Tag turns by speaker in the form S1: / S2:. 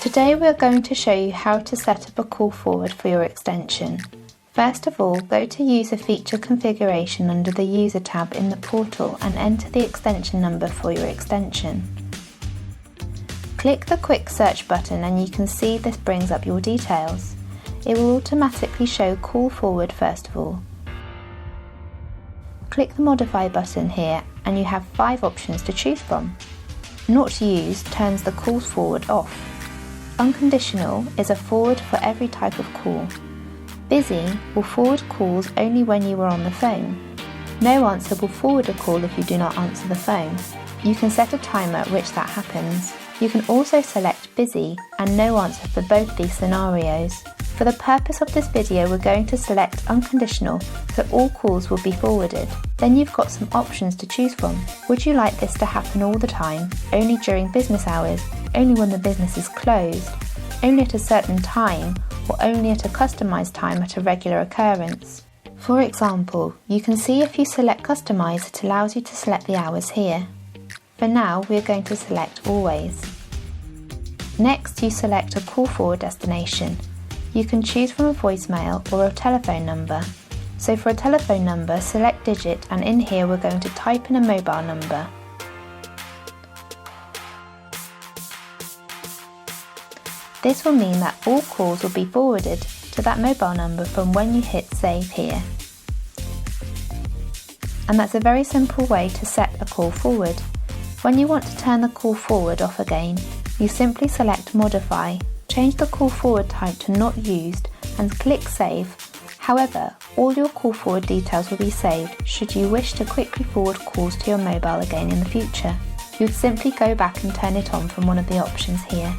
S1: Today we're going to show you how to set up a call forward for your extension. First of all, go to User Feature Configuration under the User tab in the portal and enter the extension number for your extension. Click the Quick Search button and you can see this brings up your details. It will automatically show call forward first of all. Click the Modify button here and you have 5 options to choose from. Not Used turns the calls forward off. Unconditional is a forward for every type of call. Busy will forward calls only when you are on the phone. No Answer will forward a call if you do not answer the phone. You can set a timer at which that happens. You can also select Busy and No Answer for both these scenarios. For the purpose of this video, we're going to select Unconditional, so all calls will be forwarded. Then you've got some options to choose from. Would you like this to happen all the time, only during business hours, only when the business is closed, only at a certain time, or only at a customised time at a regular occurrence? For example, you can see if you select Customise, it allows you to select the hours here. For now, we're going to select Always. Next, you select a call forward destination. You can choose from a voicemail or a telephone number. So for a telephone number, select Digit and in here we're going to type in a mobile number. This will mean that all calls will be forwarded to that mobile number from when you hit Save here. And that's a very simple way to set a call forward. When you want to turn the call forward off again, you simply select Modify, change the call forward type to Not Used and click Save. However, all your call forward details will be saved should you wish to quickly forward calls to your mobile again in the future. You'd simply go back and turn it on from one of the options here.